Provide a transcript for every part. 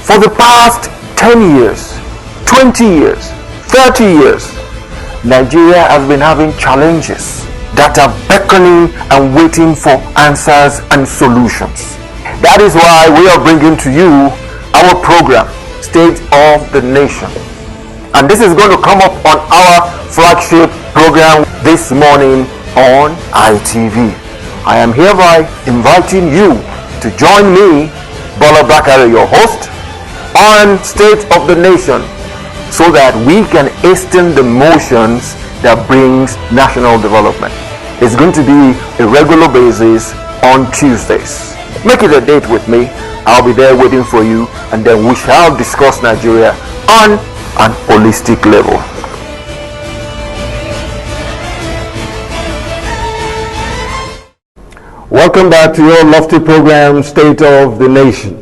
For the past 10 years, 20 years, 30 years, Nigeria has been having challenges that are beckoning and waiting for answers and solutions. That is why we are bringing to you our program, State of the Nation. And this is going to come up on our flagship program this morning on ITV. I am hereby inviting you to join me, Bola Bakare, your host, on State of the Nation, so that we can hasten the motions that brings national development. It's going to be a regular basis on Tuesdays. Make it a date with me. I'll be there waiting for you, and then we shall discuss Nigeria on an holistic level. Welcome back to your lofty program, State of the Nation,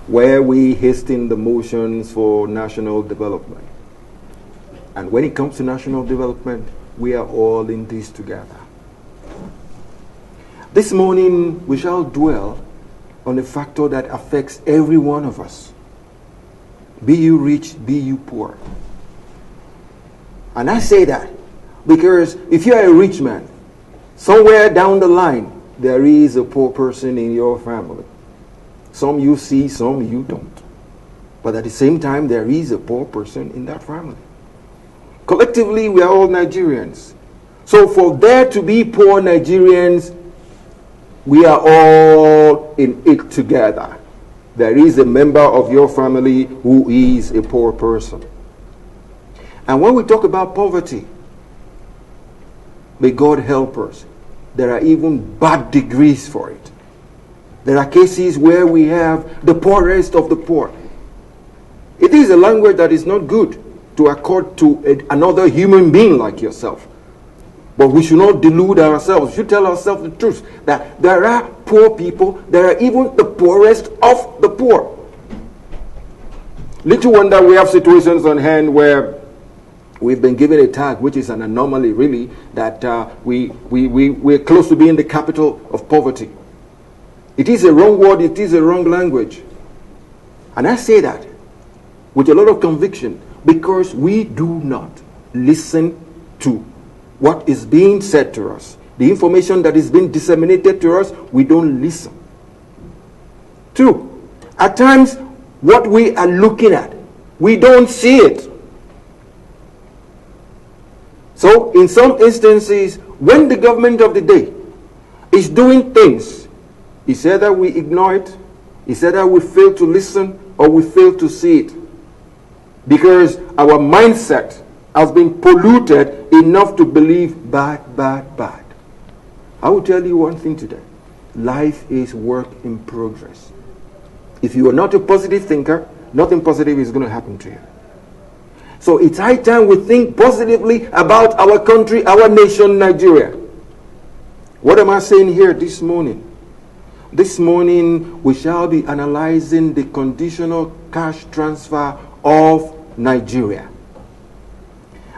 where we hasten the motions for national development. And when it comes to national development, we are all in this together. This morning, we shall dwell on a factor that affects every one of us. Be you rich, be you poor. And I say that because if you are a rich man, somewhere down the line, there is a poor person in your family. Some you see, some you don't. But at the same time, there is a poor person in that family. Collectively, we are all Nigerians. So for there to be poor Nigerians, we are all in it together. There is a member of your family who is a poor person. And when we talk about poverty, may God help us. There are even bad degrees for it. There are cases where we have the poorest of the poor. It is a language that is not good to accord to another human being like yourself. But we should not delude ourselves. We should tell ourselves the truth that there are poor people, there are even the poorest of the poor. Little wonder we have situations on hand where we've been given a tag, which is an anomaly really, that we're close to being the capital of poverty. It is a wrong word, it is a wrong language. And I say that with a lot of conviction because we do not listen to what is being said to us. The information that is being disseminated to us, we don't listen. 2, at times, what we are looking at, we don't see it. So, in some instances, when the government of the day is doing things, it's either we ignore it, it's either we fail to listen, or we fail to see it. Because our mindset has been polluted enough to believe bad, bad, bad. I will tell you one thing today. Life is work in progress. If you are not a positive thinker, nothing positive is going to happen to you. So it's high time we think positively about our country, our nation, Nigeria. What am I saying here this morning? This morning we shall be analyzing the conditional cash transfer of Nigeria.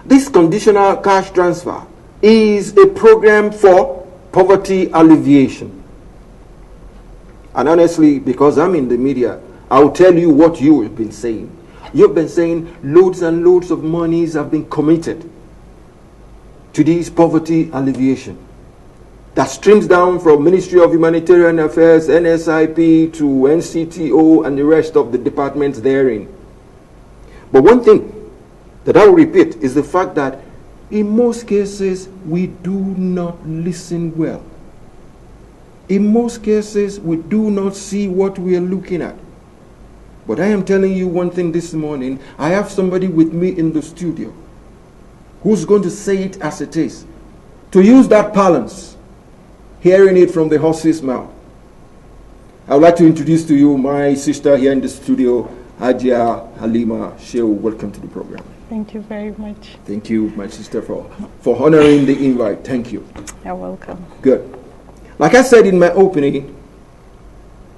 This conditional cash transfer is a program for poverty alleviation. And honestly, because I'm in the media, I'll tell you what you have been saying. You've been saying loads and loads of monies have been committed to this poverty alleviation. That streams down from Ministry of Humanitarian Affairs, NSIP to NCTO and the rest of the departments therein. But one thing that I will repeat is the fact that in most cases we do not listen well. In most cases we do not see what we are looking at. But I am telling you one thing this morning. I have somebody with me in the studio who's going to say it as it is. To use that balance, hearing it from the horse's mouth. I would like to introduce to you my sister here in the studio, Hajia Halima Shehu. Welcome to the program. Thank you very much. Thank you, my sister, for honoring the invite. Thank you. You're welcome. Good. Like I said in my opening,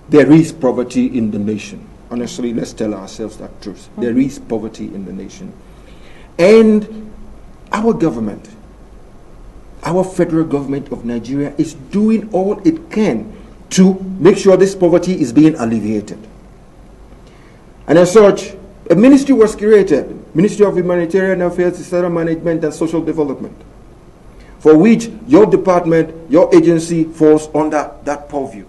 there is poverty in the nation. Honestly, let's tell ourselves that truth. Mm-hmm. There is poverty in the nation. And our government, our federal government of Nigeria is doing all it can to make sure this poverty is being alleviated. And as such, a ministry was created, Ministry of Humanitarian Affairs, Disaster Management and Social Development, for which your department, your agency falls under that purview.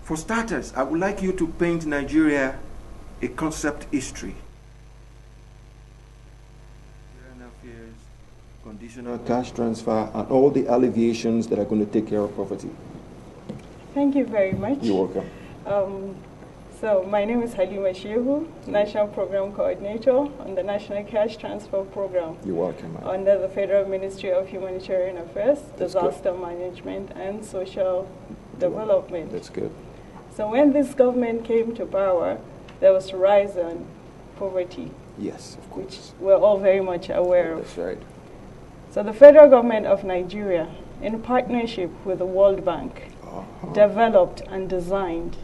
For starters, I would like you to paint Nigeria a concept history. Affairs, conditional cash transfer, and all the alleviations that are going to take care of poverty. Thank you very much. You're welcome. So my name is Halima Shehu, National Program Coordinator on the National Cash Transfer Program. You're welcome. Under the Federal Ministry of Humanitarian Affairs, Disaster Management and Social Development. That's good. So when this government came to power, there was a rise in poverty. Yes, of course. Which we're all very much aware of. That's right. So the federal government of Nigeria, in partnership with the World Bank, developed and designed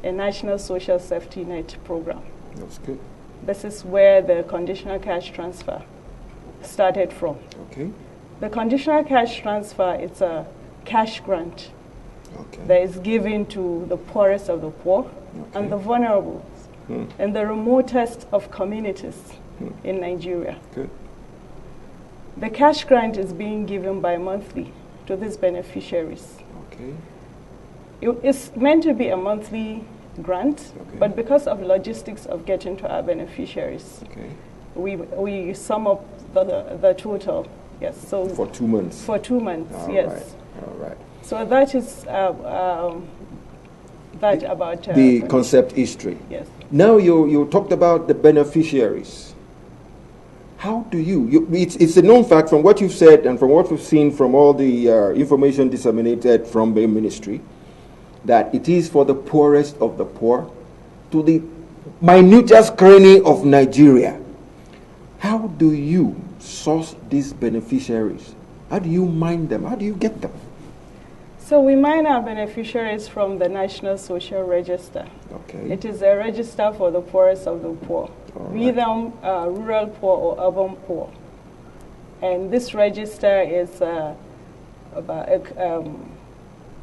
a national social safety net program. That's good. This is where the conditional cash transfer started from. Okay. The conditional cash transfer, it's a cash grant Okay. that is given to the poorest of the poor and the vulnerable in the remotest of communities in Nigeria. Good. The cash grant is being given bi-monthly to these beneficiaries. Okay. It's meant to be a monthly grant, but because of logistics of getting to our beneficiaries, we sum up the total. Yes. So for 2 months. For 2 months. All yes. Right. All right. So that is that about the concept history. Yes. Now you talked about the beneficiaries. How do it's a known fact from what you've said and from what we've seen from all the information disseminated from the ministry, that it is for the poorest of the poor to the minutest cranny of Nigeria. How do you source these beneficiaries? How do you mine them? How do you get them? So we mine our beneficiaries from the National Social Register. Okay. It is a register for the poorest of the poor, be them rural poor or urban poor. And this register is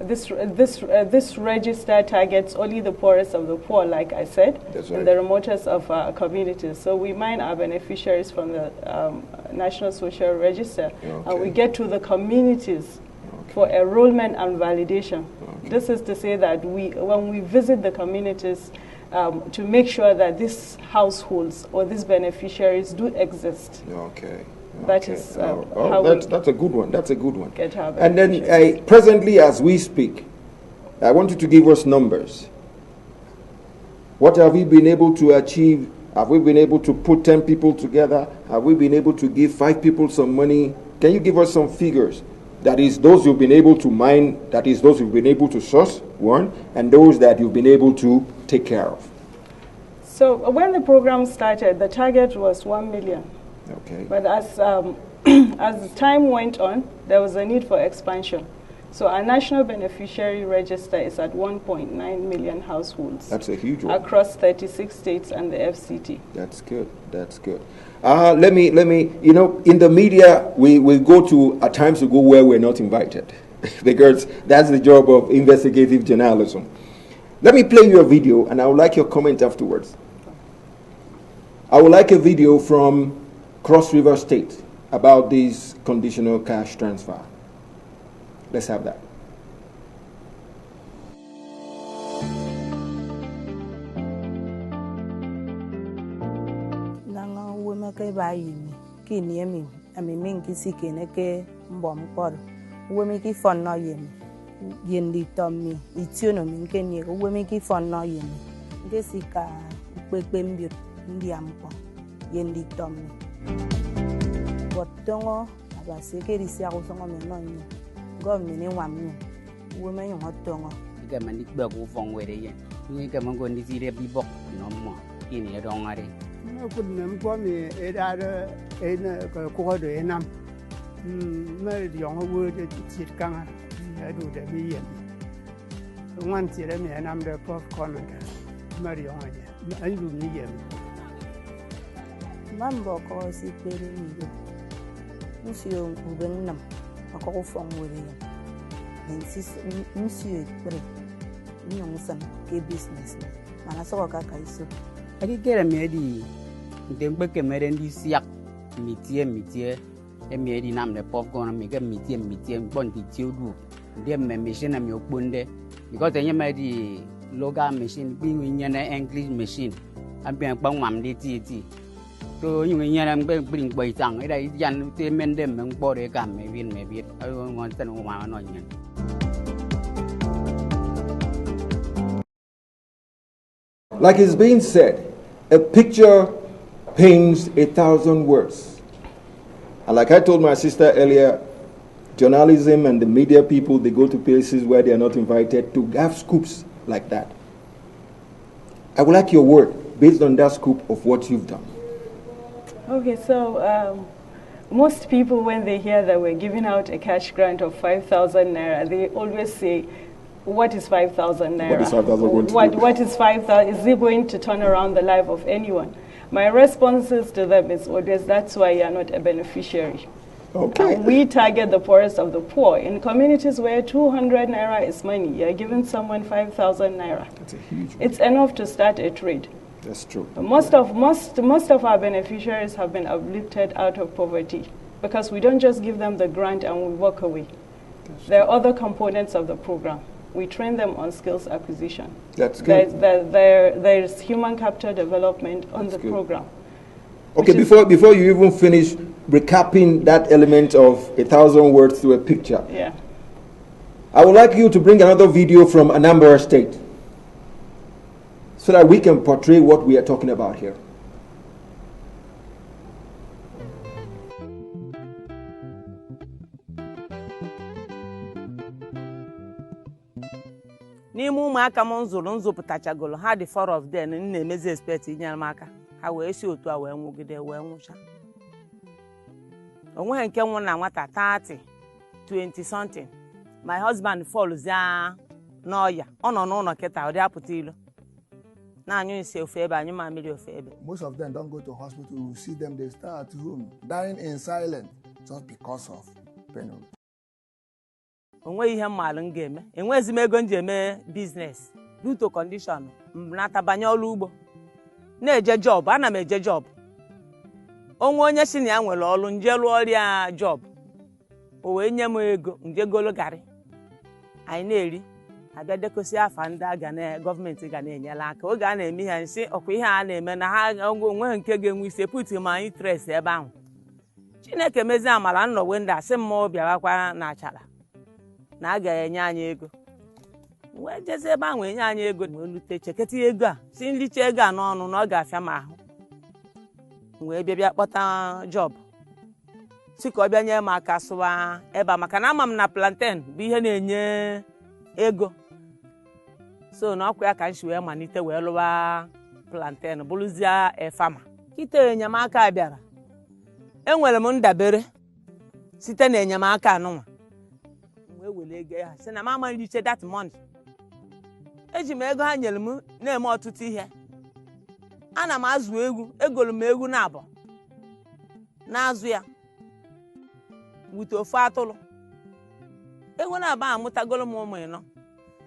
this register targets only the poorest of the poor, like I said, in the remotest of our communities. So we mine our beneficiaries from the National Social Register, and we get to the communities for enrollment and validation. This is to say that when we visit the communities to make sure that these households or these beneficiaries do exist. Okay. That is that's a good one. That's a good one. And then presently, as we speak, I want you to give us numbers. What have we been able to achieve? Have we been able to put 10 people together? Have we been able to give 5 people some money? Can you give us some figures? That is, those you've been able to mine, that is, those you've been able to source, one, and those that you've been able to take care of. So when the program started, the target was 1 million. Okay. But as time went on, there was a need for expansion. So our national beneficiary register is at 1.9 million households. That's a huge one. Across 36 states and the FCT. That's good. That's good. Let me, in the media, we go to, at times we go where we're not invited, because that's the job of investigative journalism. Let me play you a video, and I would like your comment afterwards. I would like a video from Cross River State about this conditional cash transfer. Let's have that. Ke ba yimi ki niemi ami min ki sikene ke mbom por wemi ki fon no yemi yendi tomi itiono min ke ni wemi ki fon no yemi ke sika pepe mbio ndi ampo yendi tomi botongo aba sekeri sia ko songo men no ni go mi ni wam ni wemi yo hotongo ga man dik ba ko fon were yen ni ga man go ndi sire bi bok no mo ki ni dongare could never me either in a quarter in them. Married young wood at Chitkanga, I do the million. Once you let me, and I'm the prof comment. Marry on you. I do million. Mambo calls it very neat. Monsieur Ubenam, a call from William. Insist, Monsieur Bray. nyong san ke business mana so ka iso adi kera medi ndembe ke merendi siak mitie medi nam le popcorn mi ke mitie bon di tiodu ndem me machine mi okponde because enye medi local machine bi nyane English machine ambian pangwam di ti to yung nyane bring boy tang ida yan te mendem mbore kam me win ayo ngon tan o ma no nyen. Like it's being said, a picture paints 1,000 words. And like I told my sister earlier, journalism and the media people, they go to places where they are not invited to have scoops like that. I would like your word based on that scoop of what you've done. Okay, so most people, when they hear that we're giving out a cash grant of 5,000 naira, they always say, what is 5,000 naira? What is 5,000 going to do? What is 5,000? Is it going to turn around the life of anyone? My responses to them is always, that's why you are not a beneficiary. Okay. We target the poorest of the poor. In communities where 200 naira is money, you're giving someone 5,000 naira. That's a huge one. It's enough to start a trade. That's true. Most of our beneficiaries have been uplifted out of poverty because we don't just give them the grant and we walk away. There are other components of the program. We train them on skills acquisition. That's good. There's human capital development on the program. Okay, before you even finish recapping that element of 1,000 words to a picture, yeah, I would like you to bring another video from Anambra State so that we can portray what we are talking about here. n'ime ụmụaka m nzụpụtachagolo ha dị 4 of them na-emezi expect inyere m aka ha wee si otu a wee nwụgide wee nwụcha onweghị nke nwụ na nwata 30 20 something. My husband falls n'ọya ọ nọ n'ụlọ kịta ọ dị apụta ilo na anyụ isi ofe ebe anyụ mamiri ofe ebe. Most of them don't go to hospital. We see them, they stay at home dying in silence just because of pain. Onwe ihe mmalụ m ga-eme enwezi m ego m ji eme business due to condition natabanye ọrụ ugbo na-eje job ana m eje job onwe onye si na ya nwere ọrụ nje lụọ ọrịa job o wee nye m ego nje golo garị anyị na-eri abịa dekosi afa ndị aga na gọọmenti ga na-enyela aka oge a na-eme ihe nsị ọkwa ihe a na-eme na ha onwe nke ga-enwe isi put ma interest ebe ahụ Chineke mezi amara nnọwe ndị asị mmụọ bịawakwa na achara na a ga-enye anyị ego wee jezi ebe ahụ enye anyị ego wee lute cheketa ego a si nlicha ego a n'ọnụ na ọ ga-afịa m ahụ wee bịa kpọta job si ka ọ bịa nye m aka sụwa ebe a maka na ama m na plantain bụ ihe na-enye ego so na ọkwa ya ka nshi wee malite wee lụwa plantain bụrụzie efama kịta enyemaka bịara enwere m ndabere site na enyemaka anụnwa wee wele ego ha si na m ama nriche that month eji m ego ha nyere m na-eme ọtụtụ ihe ana m azụ egwu egolu m egwu na abọ na-azụ ya wute ofe atụrụ ego na-aba amụtagolo m ụmụ ịnọ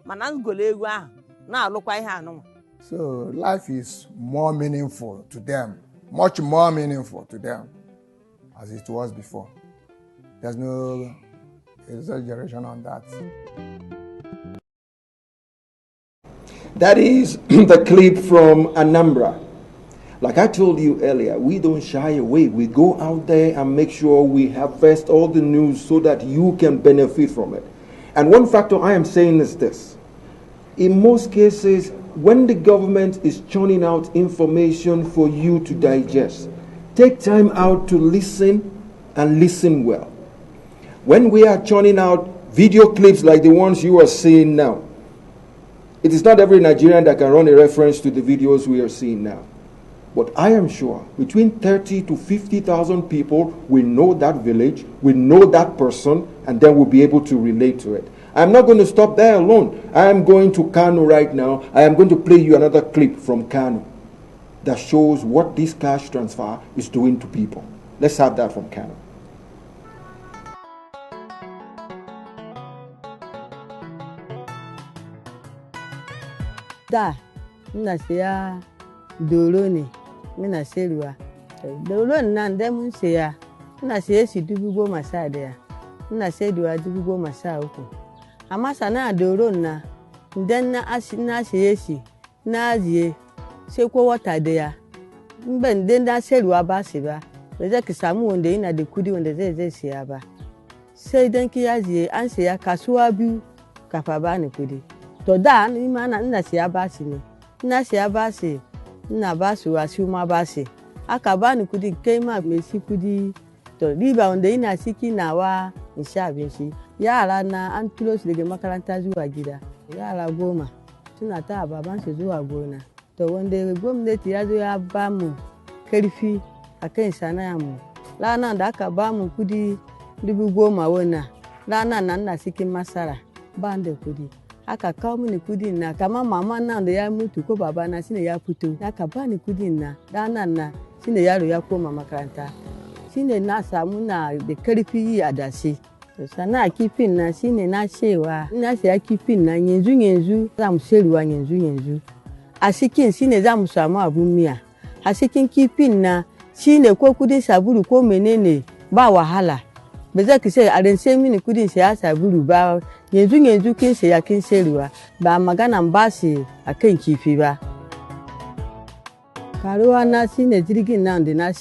mana ngolo egwu ahụ na-alụkwa ihe anụnwa. So life is more meaningful to them, much more meaningful to them as it was before. There's no exaggeration on that. That is the clip from Anambra. Like I told you earlier, we don't shy away. We go out there and make sure we harvest all the news so that you can benefit from it. And one factor I am saying is this. In most cases, when the government is churning out information for you to digest, take time out to listen and listen well. When we are churning out video clips like the ones you are seeing now, it is not every Nigerian that can run a reference to the videos we are seeing now. But I am sure between 30 to 50,000 people will know that village, will know that person, and then will be able to relate to it. I'm not going to stop there alone. I am going to Kano right now. I am going to play you another clip from Kano that shows what this cash transfer is doing to people. Let's have that from Kano. Da, ina siya doro ne, muna sayarwa. Doron nan dai mun siya, ina siya shi 11,000, ina sayarwa 13,000. Amma sana'a doron na, idan na siya shi, na ajiye sai ko wata daya. In ban dai na sayarwa ba shi ba, ba zai ki samu wanda yana da kudi wanda zai siya ba. Sai dan ki ajiye an siya kasuwa biyu kafa bani kudi. To da ni ma ina siya bashi ne. Ina siya bashi, ina bashi wasu ma bashi. Aka bani kudi kai ma mai shi kudi. To riba wanda ina ciki nawa in sha abinci. Yara na an tulo su daga makaranta zuwa gida. Yara 10 suna ta baban su zuwa gona. To wanda gwamnati ya zo ya ba mu karfi akan sana'a mu. Ranar da aka ba mu kudi 10,000 wannan. Ranar nan na cikin masara ba da kudi. Aka kawo mini kudin na kama mama nan da ya mutu ko baba na shine ya fito. Aka bani kudin na ranar na shine yaro ya koma makaranta. Shine na samu na da karfi yi adashi. Sana'a kifin na shine na cewa ina siya kifin na yanzu za mu sayarwa yanzu. A cikin shine za mu samu abun miya. A cikin kifin na shine ko kudin sabulu ko menene ba wahala. Ba za ki sai a rinse mini kudin siya sabulu ba yanzu kin siya kin sayarwa ba maganan ba shi akan kifi ba. Karuwa na shine jirgin nan da na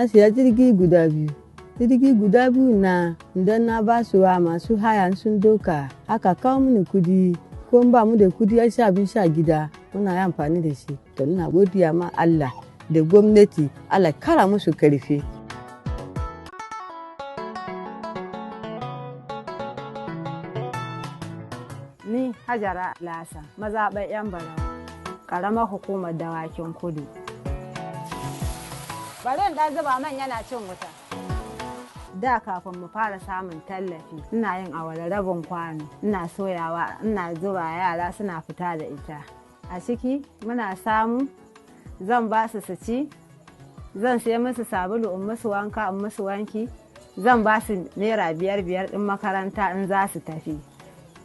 siya jirgi guda biyu. Jirgi guda biyu na idan na ba su wa masu haya sun doka aka kawo mini kudi ko ba mu da kudi ya sha abin sha gida muna yi amfani da shi. To ina godiya ma Allah da gwamnati Allah kara musu karfi. Ni Hajara Lasa, mazaɓar 'yan Barau, ƙaramar hukumar Dawakin Kudu. Bari in ɗan zuba man yana cin wuta. Da kafin mu fara samun tallafi, ina yin awara rabin kwano, ina soyawa, ina zuba yara suna fita da ita. A ciki muna samu, zan ba su ci, zan sai musu sabulu in musu wanka in musu wanki, zan ba su naira 5 ɗin makaranta in za su tafi.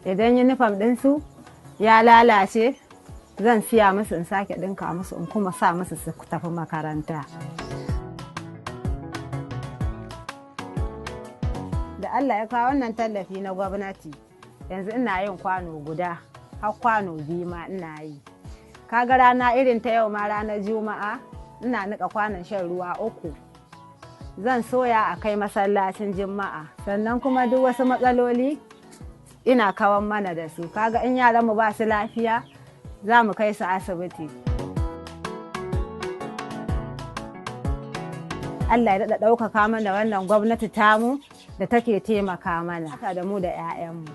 Idan yunifom ɗinsu ya lalace, zan siya musu in sake ɗinka musu in kuma sa musu su tafi makaranta. Da Allah ya kawo wannan tallafi na gwamnati, yanzu ina yin kwano guda, har kwano 2 ma ina yi. Kaga rana irin ta yau ma ranar Juma'a, ina nika kwanon shan ruwa 3. Zan soya a kai masallacin Juma'a, sannan kuma duk wasu matsaloli ina kawan mana da su. Kaga in yaran mu ba su lafiya, za mu kai su asibiti. Allah ya daɗa ɗaukaka mana wannan gwamnati tamu da take taimaka mana da mu da 'ya'yanmu.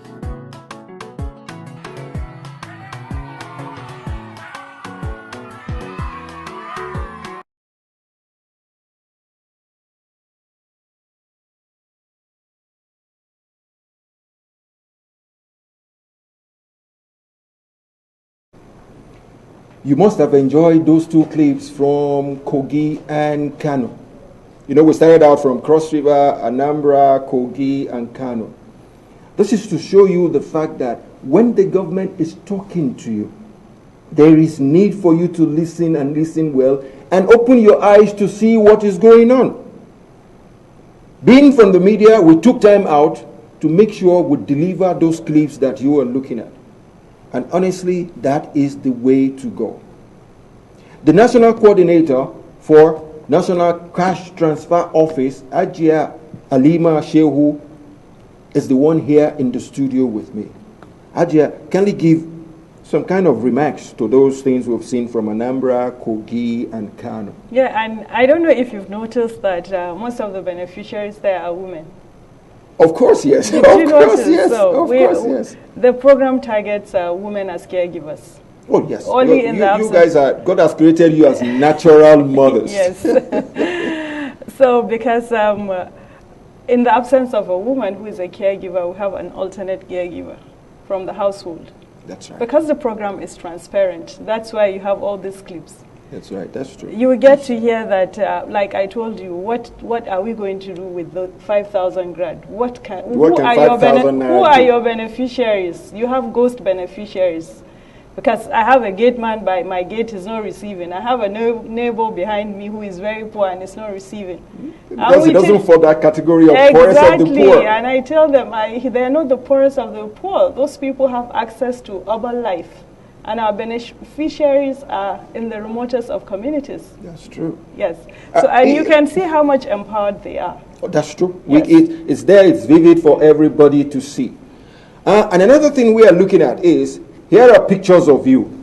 You must have enjoyed those 2 clips from Kogi and Kano. You know, we started out from Cross River, Anambra, Kogi, and Kano. This is to show you the fact that when the government is talking to you, there is need for you to listen and listen well and open your eyes to see what is going on. Being from the media, we took time out to make sure we deliver those clips that you are looking at. And honestly, that is the way to go. The National Coordinator for National Cash Transfer Office, Ajia Alima Shehu, is the one here in the studio with me. Ajia, can you give some kind of remarks to those things we've seen from Anambra, Kogi, and Kano? Yeah, and I don't know if you've noticed that most of the beneficiaries there are women. Of course, yes. Did you notice? So yes. The program targets women as caregivers. Oh, yes. Only in the absence. You guys are, God has created you as natural mothers. Yes. So, because in the absence of a woman who is a caregiver, we have an alternate caregiver from the household. That's right. Because the program is transparent, that's why you have all these clips. That's right, that's true. You will get to hear that, like I told you, what are we going to do with the 5,000 grand? Who are your beneficiaries? You have ghost beneficiaries. Because I have a gate man by my gate is not receiving. I have a neighbor behind me who is very poor and is not receiving. Because it doesn't fall that category of poorest of the poor. Exactly, and I tell them they are not the poorest of the poor. Those people have access to urban life. And our beneficiaries are in the remotest of communities. That's true. Yes. So and you can see how much empowered they are. Oh, that's true. Yes. It's there, it's vivid for everybody to see. And another thing we are looking at is, here are pictures of you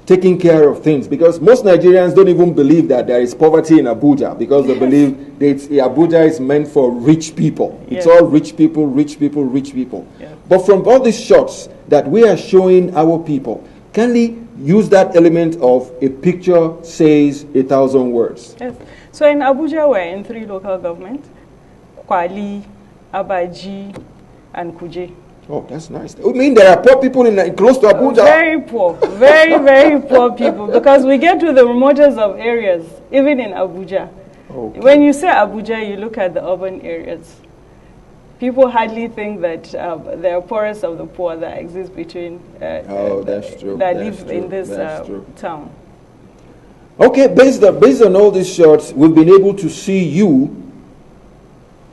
taking care of things, because most Nigerians don't even believe that there is poverty in Abuja, because they believe that Abuja is meant for rich people. It's all rich people, rich people, rich people. Yeah. But from all these shots that we are showing our people, can we use that element of a picture says 1,000 words? Yes. So in Abuja, we're in 3 local governments, Kwali, Abaji, and Kuje. Oh, that's nice. I mean, there are poor people close to Abuja. Very poor. Very, very poor people. Because we get to the remotest of areas, even in Abuja. Okay. When you say Abuja, you look at the urban areas. People hardly think that there are poorest of the poor that exist between that's true. That live in this town. Okay, based on all these shots, we've been able to see you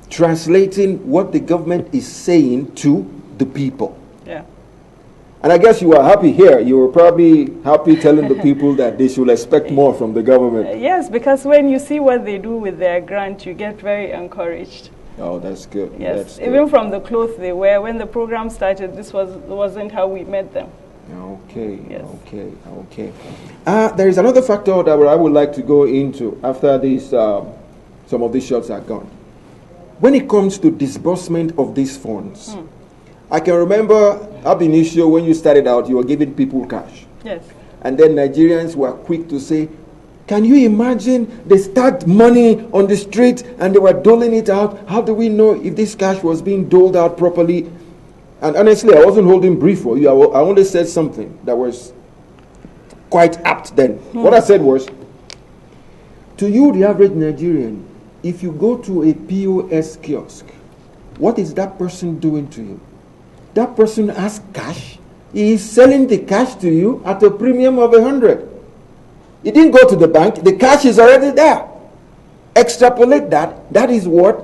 translating what the government is saying to the people. Yeah. And I guess you are happy here. You were probably happy telling the people that they should expect more from the government. Yes, because when you see what they do with their grant, you get very encouraged. Oh, that's good. Yes, that's even good. From the clothes they wear. When the program started, this wasn't how we met them. Okay, yes. okay. There is another factor that I would like to go into after this. Some of these shots are gone. When it comes to disbursement of these funds, I can remember ab initio when you started out, you were giving people cash. Yes. And then Nigerians were quick to say, can you imagine they start money on the street and they were doling it out? How do we know if this cash was being doled out properly? And honestly, I wasn't holding brief for you. I only said something that was quite apt then. What I said was, to you, the average Nigerian, if you go to a POS kiosk, what is that person doing to you? That person has cash. He is selling the cash to you at a premium of 100. He didn't go to the bank. The cash is already there. Extrapolate that. That is what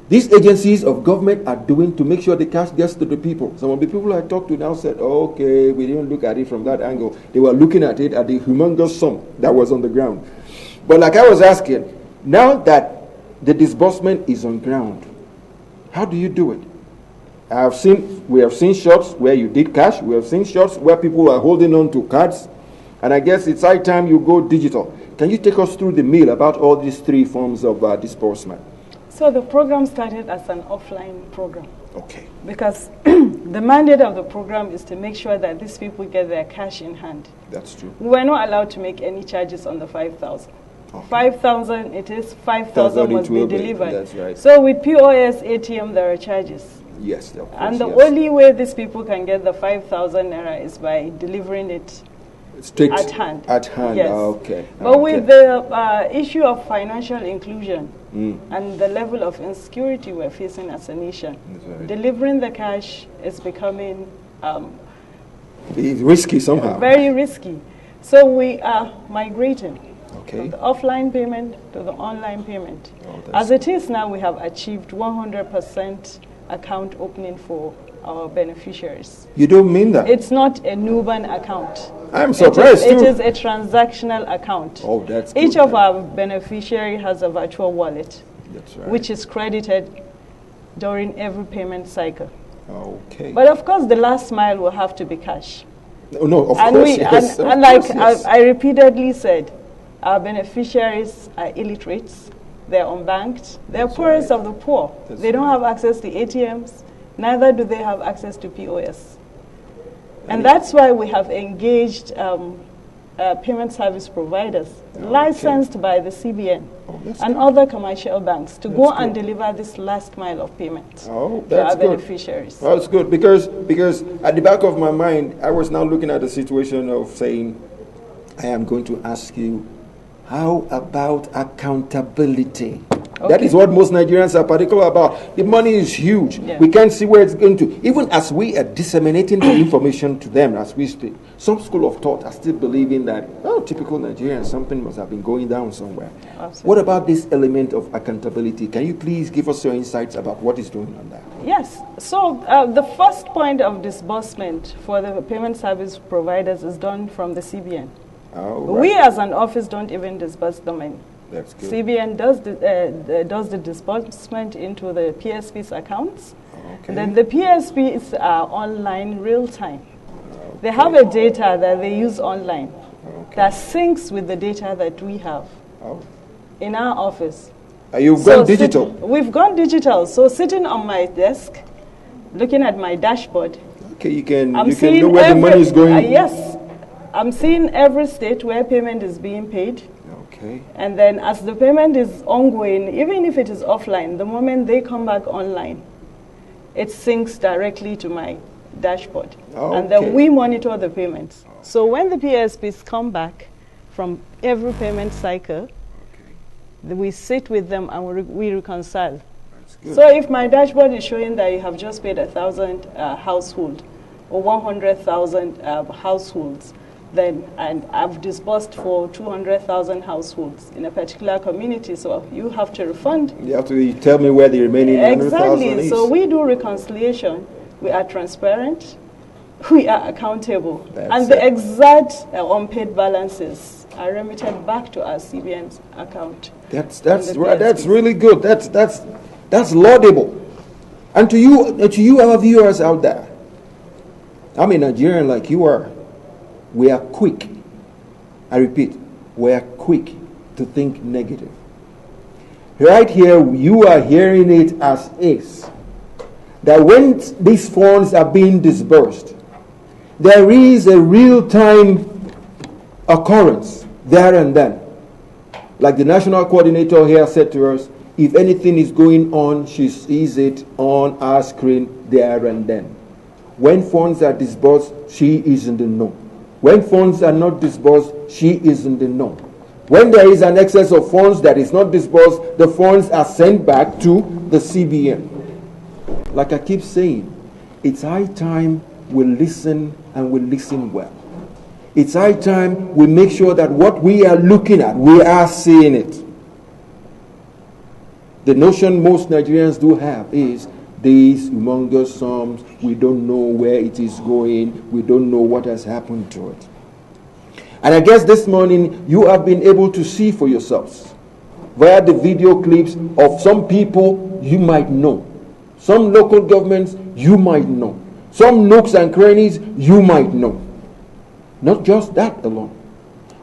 these agencies of government are doing to make sure the cash gets to the people. Some of the people I talked to now said, okay, we didn't look at it from that angle. They were looking at it at the humongous sum that was on the ground. But like I was asking, now that the disbursement is on ground, how do you do it? We have seen shots where you did cash. We have seen shots where people are holding on to cards. And I guess it's high time you go digital. Can you take us through the meal about all these 3 forms of disbursement? So the program started as an offline program. Okay. Because the mandate of the program is to make sure that these people get their cash in hand. That's true. We were not allowed to make any charges on the 5,000. Okay. 5,000 it is, 5,000 must be delivered. That's right. So with POS ATM there are charges. Yes, of course, and the only way these people can get the 5,000 naira is by delivering it straight at hand. At hand, yes. Okay. But with the issue of financial inclusion and the level of insecurity we're facing as a nation, delivering the cash is becoming it's risky somehow. Very risky. So we are migrating from the offline payment to the online payment. As it is now, we have achieved 100% account opening for our beneficiaries. You don't mean that? It's not a Nuban account. I'm surprised It is a transactional account. Oh, that's Each good, of our beneficiary has a virtual wallet, that's right, which is credited during every payment cycle. Okay. But of course, the last mile will have to be cash. No, of course, yes. And like I repeatedly said, our beneficiaries are illiterates. They're unbanked. They're poorest of the poor. They don't have access to ATMs. Neither do they have access to POS. And that's why we have engaged payment service providers licensed by the CBN and other commercial banks to go and deliver this last mile of payment to our beneficiaries. That's good because at the back of my mind, I was now looking at the situation of saying, I am going to ask you, how about accountability? Okay. That is what most Nigerians are particular about. The money is huge. Yeah. We can't see where it's going to. Even as we are disseminating the information to them as we speak, some school of thought are still believing that, oh, typical Nigerians, something must have been going down somewhere. Absolutely. What about this element of accountability? Can you please give us your insights about what is going on there? Yes. So the first point of disbursement for the payment service providers is done from the CBN. Oh, right. We as an office don't even disburse the money. That's good. CBN does the disbursement into the PSP's accounts. Okay. And then the PSPs are online real time. Okay. They have a data that they use online that syncs with the data that we have in our office. You've gone digital? We've gone digital. So sitting on my desk, looking at my dashboard. Okay, you can know seeing where the money is going. Yes. I'm seeing every state where payment is being paid. Okay. And then as the payment is ongoing, even if it is offline, the moment they come back online, it syncs directly to my dashboard. Okay. And then we monitor the payments. So when the PSPs come back from every payment cycle, we sit with them and we reconcile. So if my dashboard is showing that you have just paid 1,000 household or 100,000 households, then and I've disbursed for 200,000 households in a particular community, so you have to refund. You have to tell me where the remaining 100,000 is. Exactly. So we do reconciliation. We are transparent. We are accountable. And the exact unpaid balances are remitted back to our CBN's account. That's really good. That's laudable. And to you, our viewers out there, I'm a Nigerian like you are. We are quick, I repeat, we are quick to think negative. Right here, you are hearing it as is. That when these funds are being disbursed, there is a real-time occurrence there and then. Like the national coordinator here said to us, if anything is going on, she sees it on our screen there and then. When funds are disbursed, she is in the know. When funds are not disbursed, she is in the know. When there is an excess of funds that is not disbursed, the funds are sent back to the CBN. Like I keep saying, it's high time we listen and we listen well. It's high time we make sure that what we are looking at, we are seeing it. The notion most Nigerians do have is these humongous sums, we don't know where it is going, we don't know what has happened to it. And I guess this morning you have been able to see for yourselves via the video clips of some people you might know, some local governments you might know, some nooks and crannies you might know. Not just that alone.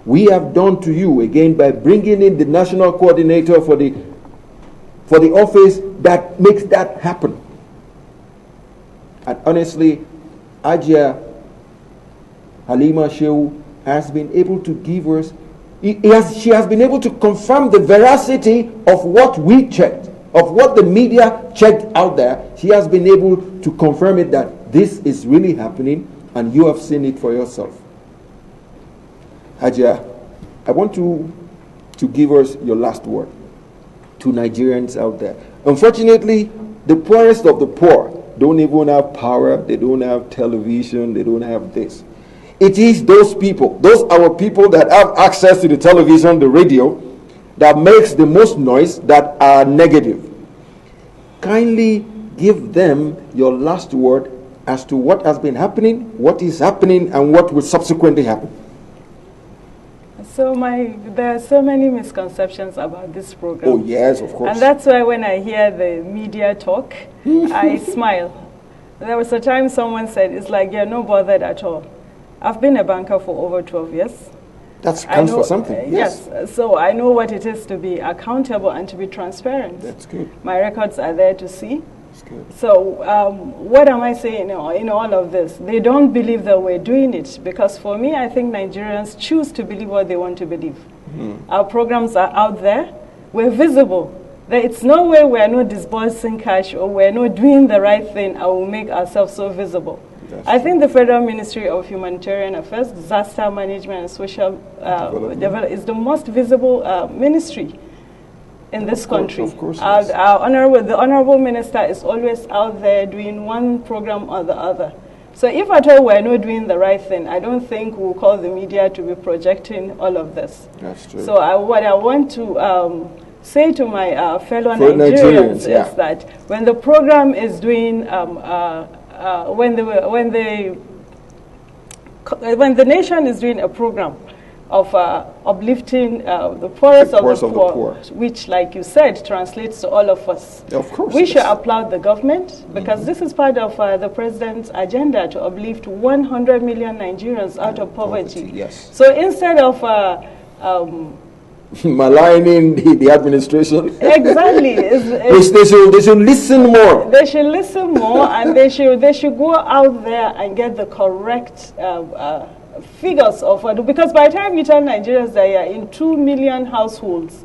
We have done to you again by bringing in the national coordinator for the office that makes that happen. And honestly, Ajia Halima Shehu has been able to give us, she has been able to confirm the veracity of what we checked, of what the media checked out there. She has been able to confirm it that this is really happening and you have seen it for yourself. Ajia, I want you to give us your last word to Nigerians out there. Unfortunately, the poorest of the poor don't even have power, they don't have television, they don't have this. It is those people, those our people that have access to the television, the radio, that makes the most noise, that are negative. Kindly give them your last word as to what has been happening, what is happening, and what will subsequently happen. So there are so many misconceptions about this program. Oh yes, of course. And that's why when I hear the media talk, I smile. There was a time someone said, it's like you're not bothered at all. I've been a banker for over 12 years. That counts for something. Yes. So I know what it is to be accountable and to be transparent. That's good. My records are there to see. That's good. So what am I saying in all of this? They don't believe that we're doing it, because for me, I think Nigerians choose to believe what they want to believe. Our programs are out there. We're visible. It's no way we're not disbursing cash or we're not doing the right thing and will make ourselves so visible. I think the Federal Ministry of Humanitarian Affairs, Disaster Management and Social Development is the most visible ministry in this country. Of course, the yes. honorable minister is always out there doing one program or the other. So if at all we're not doing the right thing, I don't think we'll call the media to be projecting all of this. That's true. So what I want to say to my fellow Nigerians is that when the program is doing, when the nation is doing a program of uplifting the poorest of the poor, which, like you said, translates to all of us. Of course. We should applaud the government, because this is part of the president's agenda to uplift 100 million Nigerians out of poverty. Yes. So instead of maligning the administration. Exactly. They should listen more. They should listen more, and they should go out there and get the correct figures of what, because by the time you tell Nigerians that you are in 2 million households,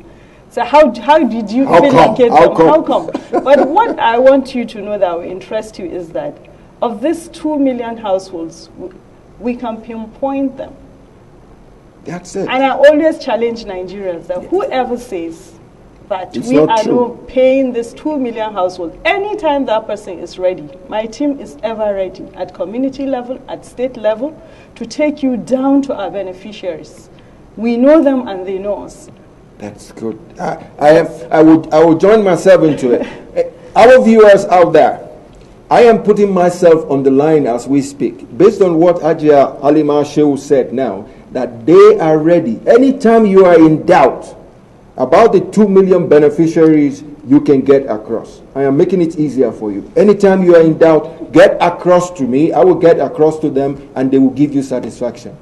so how did you even locate them? How come? But what I want you to know that will interest you is that of these 2 million households, we can pinpoint them. That's it. And I always challenge Nigerians that whoever says that we are not paying this 2 million households, anytime that person is ready, my team is ever ready at community level, at state level, to take you down to our beneficiaries. We know them and they know us. That's good. I would join myself into it. Our viewers out there, I am putting myself on the line as we speak, based on what Ajia Halima Shehu said now, that they are ready. Anytime you are in doubt about the 2 million beneficiaries, you can get across. I am making it easier for you. Anytime you are in doubt, get across to me. I will get across to them, and they will give you satisfaction.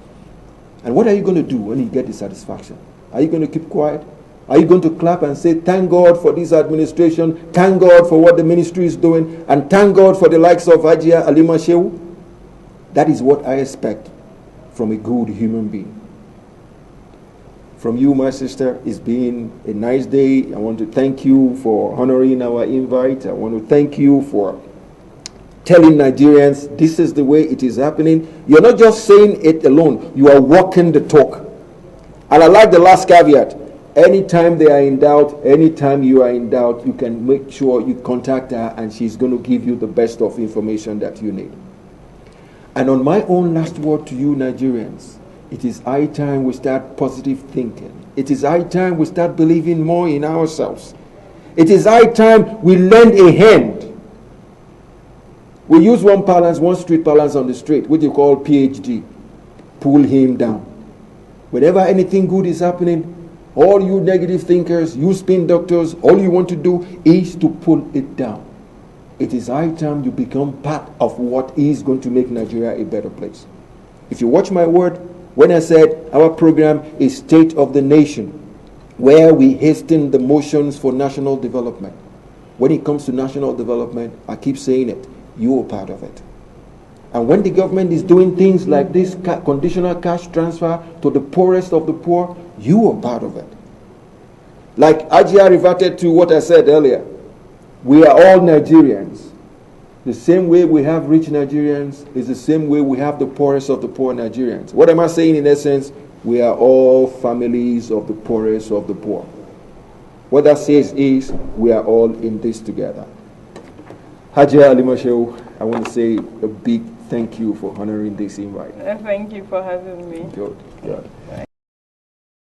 And what are you going to do when you get the satisfaction? Are you going to keep quiet? Are you going to clap and say, thank God for this administration, thank God for what the ministry is doing, and thank God for the likes of Ajia Halima Shehu? That is what I expect from a good human being. From you, my sister, it's been a nice day. I want to thank you for honoring our invite. I want to thank you for telling Nigerians this is the way it is happening. You're not just saying it alone. You are walking the talk. And I like the last caveat. Anytime they are in doubt, anytime you are in doubt, you can make sure you contact her, and she's going to give you the best of information that you need. And on my own last word to you, Nigerians, it is high time we start positive thinking. It is high time we start believing more in ourselves. It is high time we lend a hand. We use one street balance on the street, which you call PhD. Pull him down. Whenever anything good is happening, all you negative thinkers, you spin doctors, all you want to do is to pull it down. It is high time you become part of what is going to make Nigeria a better place. If you watch my word, when I said our program is State of the Nation, where we hasten the motions for national development. When it comes to national development, I keep saying it, you are part of it. And when the government is doing things like this conditional cash transfer to the poorest of the poor, you are part of it. Like Ajia reverted to what I said earlier, we are all Nigerians. The same way we have rich Nigerians is the same way we have the poorest of the poor Nigerians. What am I saying in essence? We are all families of the poorest of the poor. What that says is we are all in this together. Ajia Halima Shehu, I want to say a big thank you for honoring this invite. Thank you for having me. Good.